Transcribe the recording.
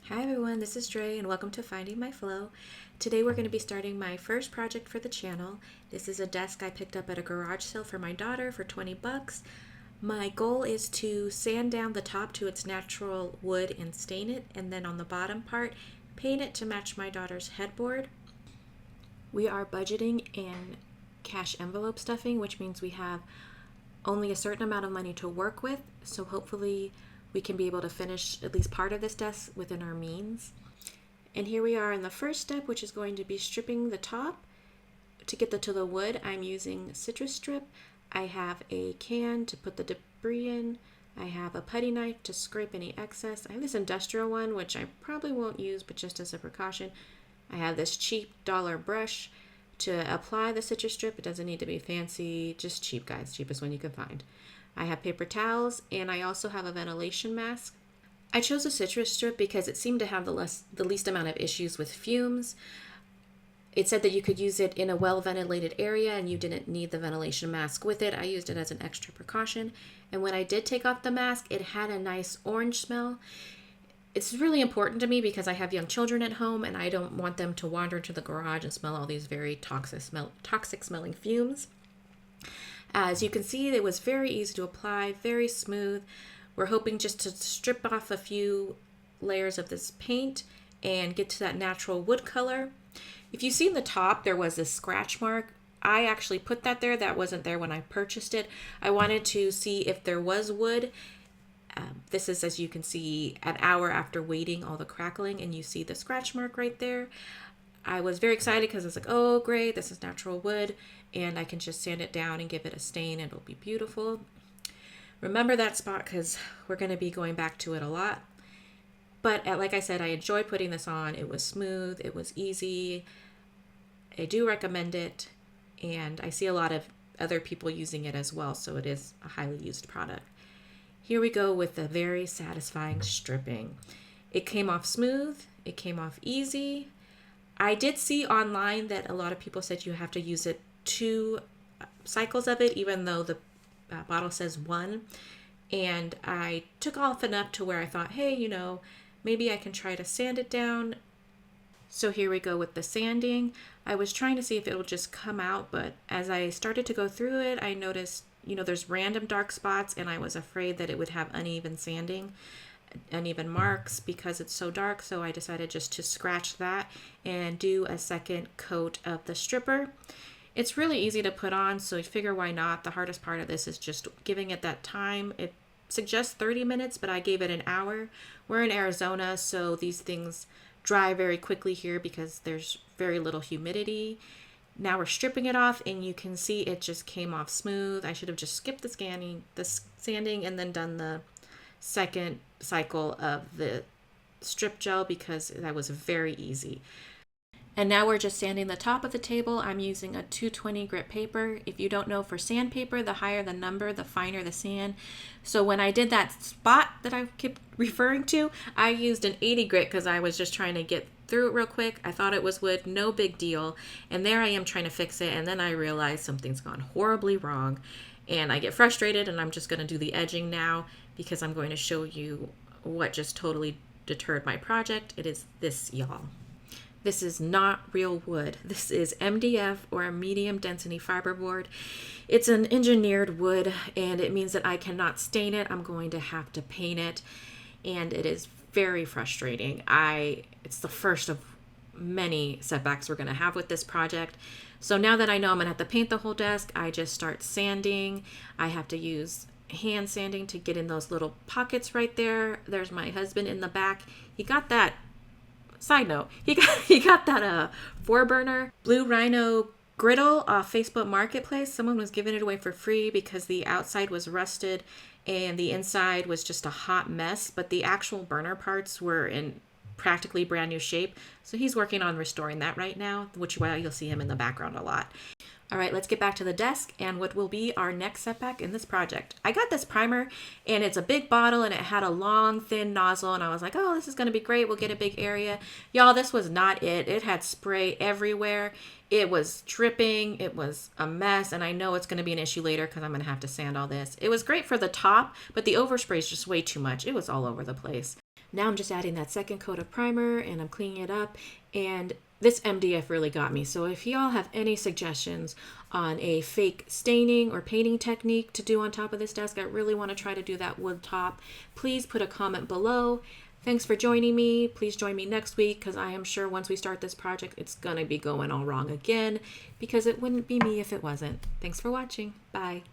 Hi everyone, this is Dre and welcome to Finding My Flow. Today we're going to be starting my first project for the channel. This is a desk I picked up at a garage sale for my daughter for 20 bucks. My goal is to sand down the top to its natural wood and stain it, and then on the bottom part, paint it to match my daughter's headboard. We are budgeting in cash envelope stuffing, which means we have only a certain amount of money to work with, so hopefully we can be able to finish at least part of this desk within our means. And here we are in the first step, which is going to be stripping the top. To get to the wood, I'm using citrus strip. I have a can to put the debris in. I have a putty knife to scrape any excess. I have this industrial one, which I probably won't use, but just as a precaution. I have this cheap dollar brush to apply the citrus strip. It doesn't need to be fancy, just cheap, guys, cheapest one you can find. I have paper towels, and I also have a ventilation mask. I chose a citrus strip because it seemed to have the least amount of issues with fumes. It said that you could use it in a well-ventilated area and you didn't need the ventilation mask with it. I used it as an extra precaution. And when I did take off the mask, it had a nice orange smell. It's really important to me because I have young children at home and I don't want them to wander into the garage and smell all these very toxic smelling fumes. As you can see, it was very easy to apply, very smooth. We're hoping just to strip off a few layers of this paint and get to that natural wood color. If you see in the top, there was a scratch mark. I actually put that there. That wasn't there when I purchased it. I wanted to see if there was wood. This is, as you can see, an hour after waiting, all the crackling, and you see the scratch mark right there. I was very excited because I was like, oh, great, this is natural wood, and I can just sand it down and give it a stain, and it'll be beautiful. Remember that spot because we're going to be going back to it a lot. But like I said, I enjoyed putting this on. It was smooth. It was easy. I do recommend it, and I see a lot of other people using it as well, so it is a highly used product. Here we go with the very satisfying stripping. It came off smooth. It came off easy. I did see online that a lot of people said you have to use it 2 cycles of it, even though the bottle says 1. And I took off enough to where I thought, hey, maybe I can try to sand it down. So here we go with the sanding. I was trying to see if it will just come out, but as I started to go through it, I noticed, there's random dark spots, and I was afraid that it would have uneven sanding, uneven marks because it's so dark. So I decided just to scratch that and do a second coat of the stripper. It's really easy to put on, so you figure why not. The hardest part of this is just giving it that time. It suggests 30 minutes, but I gave it an hour. We're in Arizona, so these things dry very quickly here because there's very little humidity. Now we're stripping it off, and you can see it just came off smooth. I should have just skipped the sanding, and then done the second cycle of the strip gel because that was very easy. And now we're just sanding the top of the table. I'm using a 220 grit paper. If you don't know, for sandpaper, the higher the number, the finer the sand. So when I did that spot that I kept referring to, I used an 80 grit because I was just trying to get through it real quick. I thought it was wood, no big deal. And there I am trying to fix it. And then I realized something's gone horribly wrong. And I get frustrated, and I'm just going to do the edging now because I'm going to show you what just totally deterred my project. It is this, y'all. This is not real wood. This is MDF, or a medium density fiberboard. It's an engineered wood, and it means that I cannot stain it. I'm going to have to paint it, and it is very frustrating. It's the first of many setbacks we're going to have with this project. So now that I know I'm going to have to paint the whole desk, I just start sanding. I have to use hand sanding to get in those little pockets right there. There's my husband in the back. He got that. Side note, he got that 4-burner Blue Rhino griddle off Facebook Marketplace. Someone was giving it away for free because the outside was rusted and the inside was just a hot mess, but the actual burner parts were in practically brand new shape. So he's working on restoring that right now, which is why you'll see him in the background a lot. All right, let's get back to the desk and what will be our next setback in this project. I got this primer, and it's a big bottle, and it had a long, thin nozzle, and I was like, oh, this is going to be great. We'll get a big area. Y'all, this was not it. It had spray everywhere, It was dripping. It was a mess. And I know it's going to be an issue later because I'm going to have to sand all this. It was great for the top, but the overspray is just way too much. It was all over the place. Now I'm just adding that second coat of primer and I'm cleaning it up. And this MDF really got me. So if y'all have any suggestions on a fake staining or painting technique to do on top of this desk, I really want to try to do that wood top. Please put a comment below. Thanks for joining me. Please join me next week because I am sure once we start this project, it's going to be going all wrong again because it wouldn't be me if it wasn't. Thanks for watching. Bye.